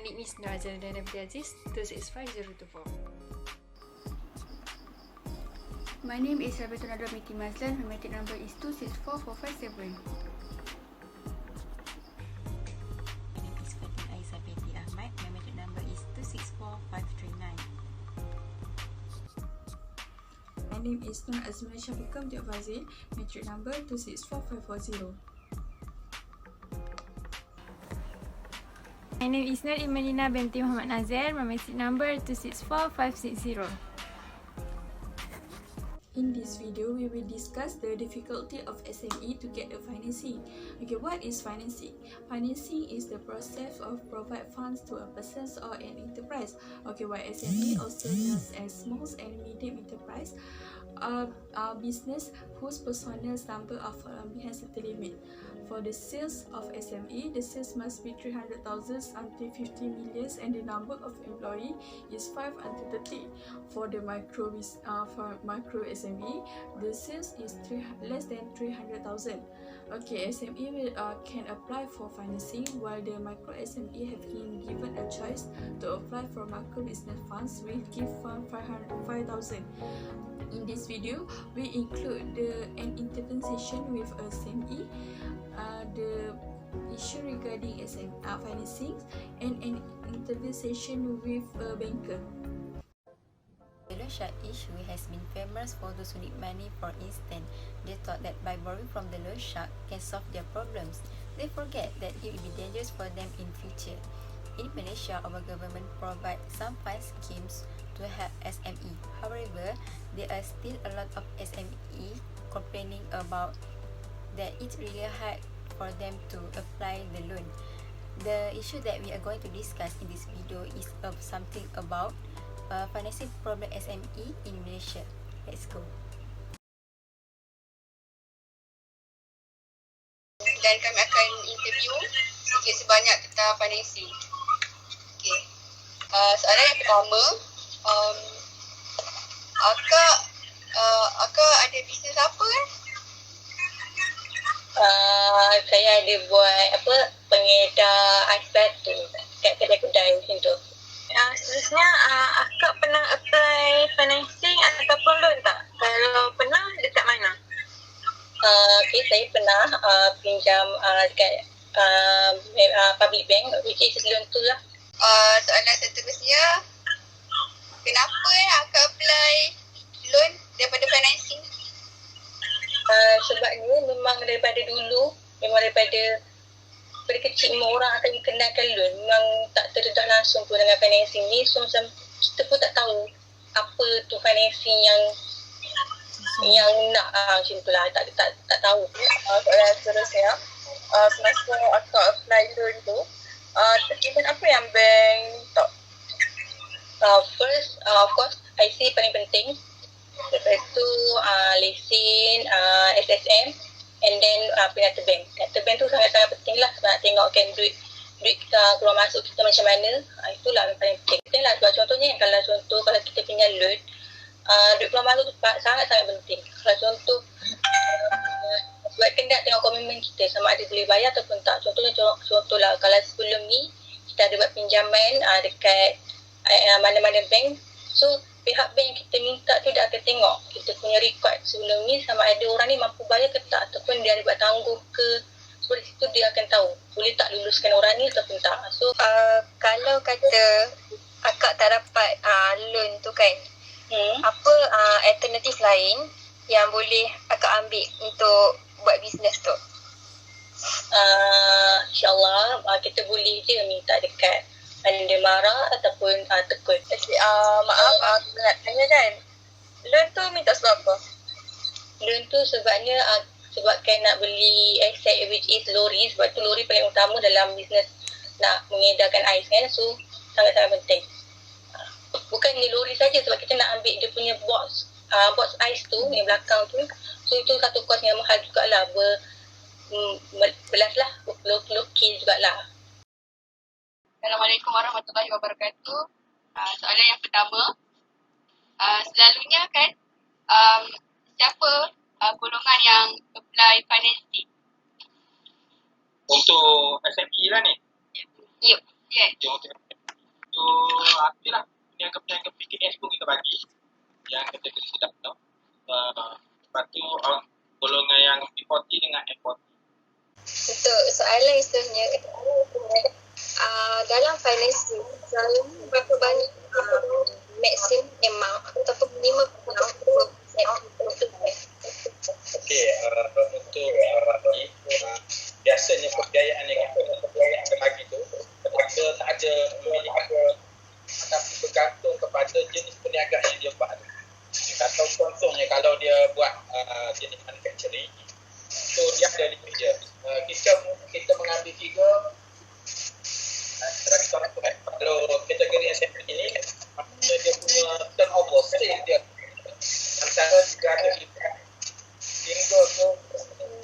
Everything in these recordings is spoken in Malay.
name is Nur Azalina Abdul Aziz, 265024. My name is Rabiatun Adwa Miti Mazlan. My matric number is 264457. My name is Fatin Aiza Binti Ahmad. My matric number is 264539. My name is Nur Azmina Syafiqah Abdul Fazil. Matric number 264540. My name is Nur Imanina binti Muhammad Nazir. My matric number 264560. In this video, we will discuss the difficulty of SME to get a financing. Okay, what is financing? Financing is the process of provide funds to a person or an enterprise. Okay, while SME also known as small and medium enterprise, a business whose personal number of has a limit. For the sales of SME, the sales must be 300,000 until 50 million, and the number of employee is 5 until 30. For the micro SME, the sales is less than 300,000. Okay, SME can apply for financing, while the micro SME have been given a choice to apply for micro business funds with give fund 5,000. In this video, we include an intervention with SME, the issue regarding financing, and an intervention with a banker. The loan shark issue has been famous for those who need money. For instance, they thought that by borrowing from the loan shark can solve their problems. They forget that it will be dangerous for them in future. In Malaysia, our government provides some fund schemes to help SME. However, there are still a lot of SME complaining about that it's really hard for them to apply the loan. The issue that we are going to discuss in this video is something about financing problem SME in Malaysia. Let's go. Dan kami akan interview sikit sebanyak tentang financing. Okay. Soalan yang pertama, Akak ada bisnes apa kan? Saya ada buat pengedar ais batu kat kedai-kedai macam tu. Seterusnya akak pernah apply financing ataupun loan tak? Kalau pernah, dekat mana? Okay, saya pernah pinjam dekat public bank, which is loan tu lah. Soalan seterusnya, kenapa akak apply loan daripada financing? Sebabnya memang daripada dulu, memang daripada kecil memang orang akan kenalkan loan, memang tak terdedah langsung pun dengan financing ni. So macam kita pun tak tahu apa tu financing yang nak macam tu lah, tak tahu. Soalan seterusnya, semasa akak apply loan tu, dokumen apa yang bank tak? First, of course, IC paling penting. Lepas tu lesen, SSM, and then penata bank. Penata bank tu sangat-sangat penting lah sebab nak tengokkan duit keluar masuk kita macam mana. Itulah yang paling penting lah. Sebab contohnya kalau kita punya loan, duit keluar masuk tu sangat-sangat penting. Kalau contoh sebab kena tengok komitmen kita sama ada boleh bayar ataupun tak. Contohlah kalau sebelum ni kita ada buat pinjaman dekat mana-mana bank, so pihak bank kita minta tu dia akan tengok kita punya record sebelum ni sama ada orang ni mampu bayar ke tak, ataupun dia ada buat tangguh ke. So dari situ dia akan tahu boleh tak luluskan orang ni ataupun tak. So Kalau kata akak tak dapat loan tu kan, apa alternatif lain yang boleh akak ambil untuk buat bisnes tu? InsyaAllah kita boleh je minta dekat Anda Mara ataupun Tekun. Maaf, aku nak tanya kan, loan tu minta sebab apa? Loan tu sebabkan nak beli aset which is lori. Sebab tu lori paling utama dalam bisnes nak mengedarkan ais kan. So sangat-sangat penting. Bukan ni lori saja, sebab kita nak ambil dia punya box ais tu yang belakang tu. So itu satu kos yang mahal jugalah, belas lah, 20k jugalah. Assalamualaikum warahmatullahi wabarakatuh. Soalan yang pertama, selalunya kan siapa golongan yang apply financing? Untuk SME lah ni? Ya. Yeah. Untuk tu, itulah, peniaga-peniaga PKS pun kita bagi. Yang kategori sedap tu. Lepas tu, golongan yang P40 dengan F40. Untuk soalan seterusnya, dalam financing, selalu berapa banyak maximum amount ataupun minimum amount untuk Okey, untuk biasanya pembiayaan yang kita bagi tu kita tak ada memilih tapi bergantung kepada jenis perniagaan yang dia buat. Atau contohnya kalau dia buat jenis manufacturing, so dia ada limit dia. Kita mengambil tiga bagi contoh kalau kategori SME ini maksudnya dia punya turnover sale dia antara 300 hingga ke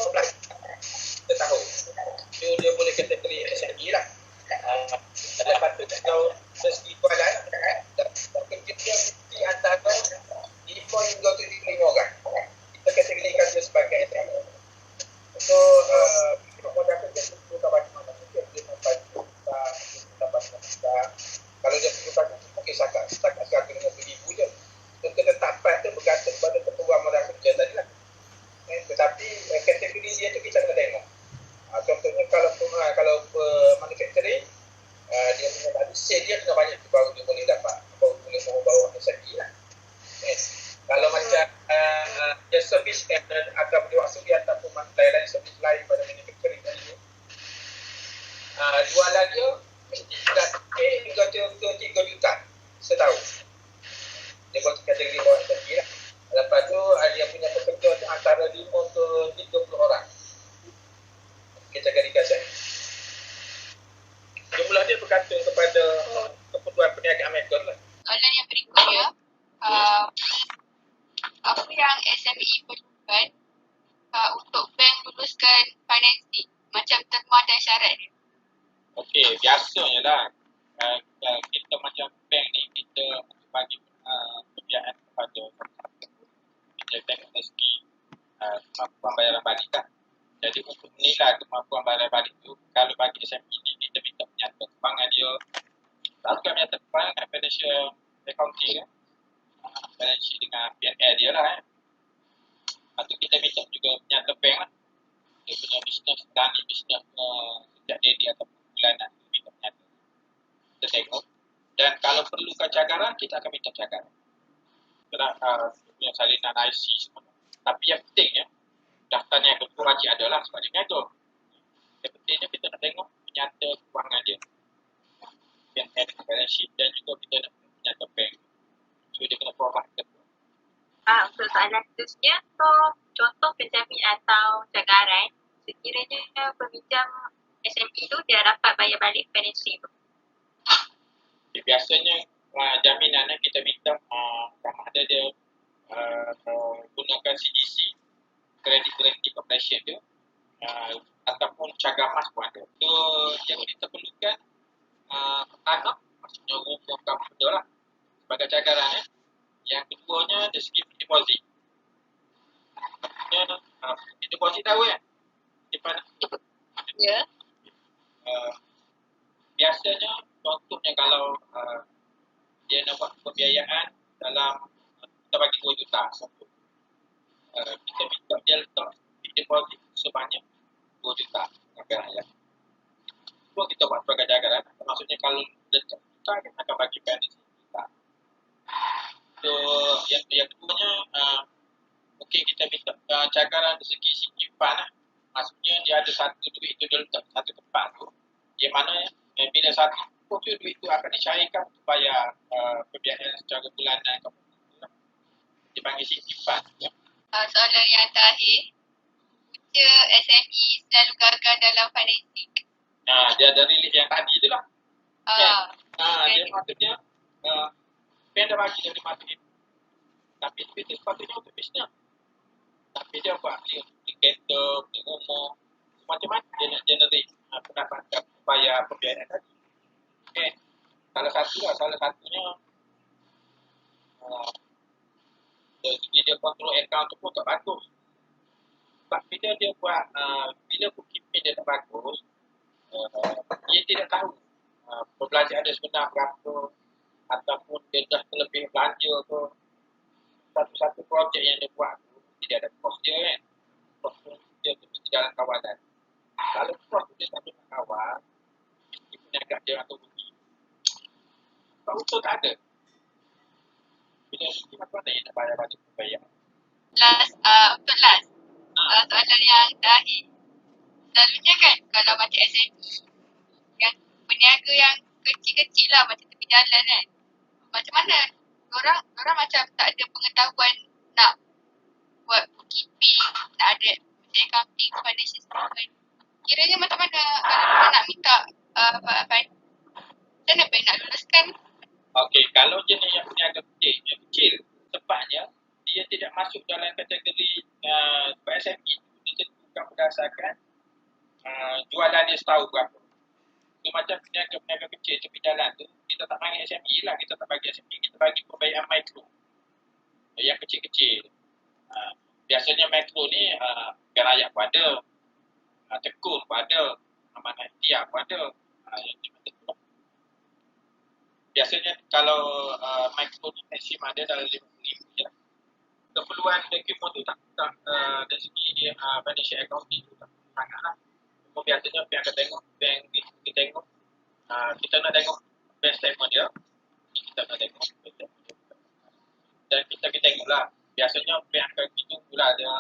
14 setahun. So dia boleh kategori SME lah. Lepas tu kalau segi jualan kerja dia di antara 5 hingga 75 orang. Kita kategorikan dia sebagai SME. So modal kerja itu tak banyak mungkin dia sampai kalau dia perlu bagi mungkin setakat 150,000 je. So ketetapan tu bergantung pada keperluan modal kerja tadi lah. Tetapi kategori dia tu kita kena tengok. Contohnya kalau manufacturing dia punya tadi sale dia kena banyak baru dia boleh dapat, baru boleh bawa SME lah. Kalau macam dia service atau berwaktu dia ataupun lain-lain service lain pada manufacturing tadi, jualan dia mesti dah hingga 3 juta setahun. Dia buat kategori bawah SME lah. Lepas tu dia punya pekerja antara 5 ke 30 orang. Kita kategorikan SME. Jumlah dia bergantung kepada keperluan perniagaan mereka lah. Soalan yang berikutnya, apa yang SME perlukan untuk bank luluskan financing, macam terma dan syarat dia? Okey, biasanya lah kita macam bank ni, kita bagi pembiayaan kepada kita tengok dari segi kemampuan bayaran balik kan. Jadi untuk menilai kemampuan bayaran balik tu, kalau bagi SME ni, kita minta penyata kewangan dia. Lalu kami menyata kewangan dengan financial accounting kan. Financial dengan P&L dia lah. Lepas tu kita minta juga penyata bank lah. Dia punya bisnes, tani bisnes sejak daily atau bulanan, minta penyata. Kita tengok. Dan kalau perlukan cagaran, kita akan minta cagaran. Kita punya salinan IC semua. Tapi yang penting ya, daftar niaga tu wajib adalah sebagai niaga. Yang pentingnya kita nak tengok penyata kewangan dia. Yang ada balance sheet dan juga kita nak penyata bank. So dia kena provide ke tu. Untuk soalan seterusnya, so contoh penjamin atau cagaran, sekiranya peminjam SME tu dia dapat bayar balik financing tu. Biasanya jaminan kita minta sama ada dia gunakan CGC, Credit Guarantee Corporation dia, ataupun cagar mas pun ada. So yang kita perlukan tanah, maksudnya rumah kamu benda lah sebagai cagaran. Yang keduanya dari segi deposit. Maksudnya deposit tahu kan? Di mana? Ya. Biasanya contohnya kalau dia nak buat pembiayaan dalam kita bagi 2 juta untuk kita minta dia letak deposit sebanyak 2 juta cagaran ya. Itu kita buat sebagai cagaran. Maksudnya kalau letak juta kita akan bagi financing juta. So yang keduanya mungkin kita minta cagaran dari segi simpan lah. Maksudnya dia ada satu duit itu dia letak satu tempat tu. Yang mana bila satu tu duit itu akan dicairkan untuk bayar pembiayaan secara bulanan. Dipanggil simpan. Ya. Soalan yang terakhir, punca SME selalu gagal dalam financing. Dia ada release yang tadi tu lah. Dia maksudnya bank dah bagi dia mata itu. Tapi itu sepatutnya untuk bisnes. Tapi dia buat indikator, umur, macam-macam dia nak generate pendapatan bayar pembiayaan tadi. Salah satunya dia kontrol account tu pun tak bagus. Sebab bila dia buat, bila bookkeeping dia tak bagus, dia tidak tahu perbelanjaan dia sebenar berapa, ataupun dia dah terlebih belanja ke, satu-satu projek yang dia buat tu tidak ada kos dia kan. Kos tu dia tu mesti jalan kawalan. Kalau kos tu dia tak boleh kawal, dia peniaga dia akan rugi. Kalau usaha tak ada, bila rugi macam mana yang nak bayar bayar? Untuk last, soalan yang terakhir. Selalunya kan kalau macam SME, yang peniaga yang kecil-kecil lah macam tepi jalan kan, macam mana orang macam tak ada pengetahuan nak buat bookkeeping, nak ada macam accounting, financial statement. Kiranya macam mana kalau kita nak minta macam mana bank nak luluskan? Okey, kalau jenis yang peniaga kecil, sebabnya dia tidak masuk dalam kategori sebab SME ditentukan berdasarkan jualan dia setahun berapa. So, macam peniaga kecil tepi jalan tu, kita tak panggil SME lah, kita tak bagi SME, kita bagi pembayaran mikro. Yang kecil-kecil. Biasanya mikro ni Bank Rakyat pun ada, Tekun pun ada, Amanah Ihtiar pun ada. Biasanya kalau mikro ni maksimum ada dalam RM50 je. Keperluan dokumen tu tak dari segi financial accounting tu tak sangat lah. Biasanya bank akan tengok, kita tengok, kita nak tengok bank statement dia, kita nak tengok bank statement dia. Dan kita tengok lah, biasanya bank akan hitung pula dia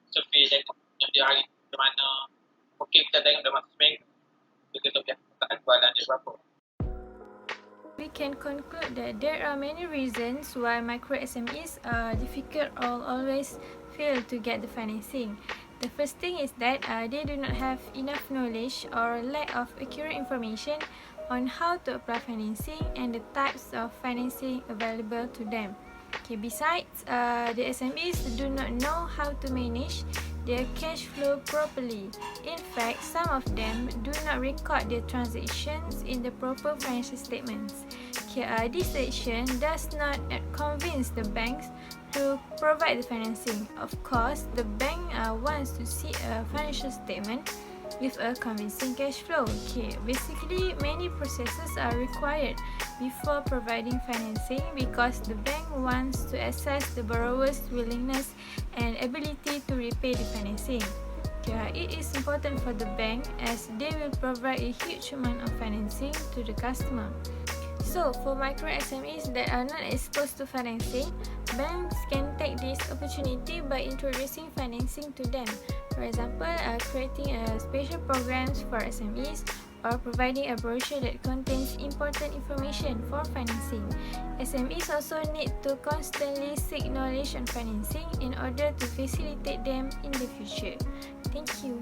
survey tengok yang dia hari ke mana. Mungkin kita tengok dalam seminggu, kita lihat jualan dia berapa. We can conclude that there are many reasons why micro SMEs are difficult or always fail to get the financing. The first thing is that they do not have enough knowledge or lack of accurate information on how to apply financing and the types of financing available to them. Okay, besides, the SMEs do not know how to manage their cash flow properly. In fact, some of them do not record their transactions in the proper financial statements. Okay, this action does not convince the banks to provide the financing. Of course, the bank wants to see a financial statement with a convincing cash flow. Okay, basically, many processes are required before providing financing because the bank wants to assess the borrower's willingness and ability to repay the financing. Okay, it is important for the bank as they will provide a huge amount of financing to the customer. So, for micro SMEs that are not exposed to financing, banks can take this opportunity by introducing financing to them. For example, creating special programs for SMEs or providing a brochure that contains important information for financing. SMEs also need to constantly seek knowledge on financing in order to facilitate them in the future. Thank you.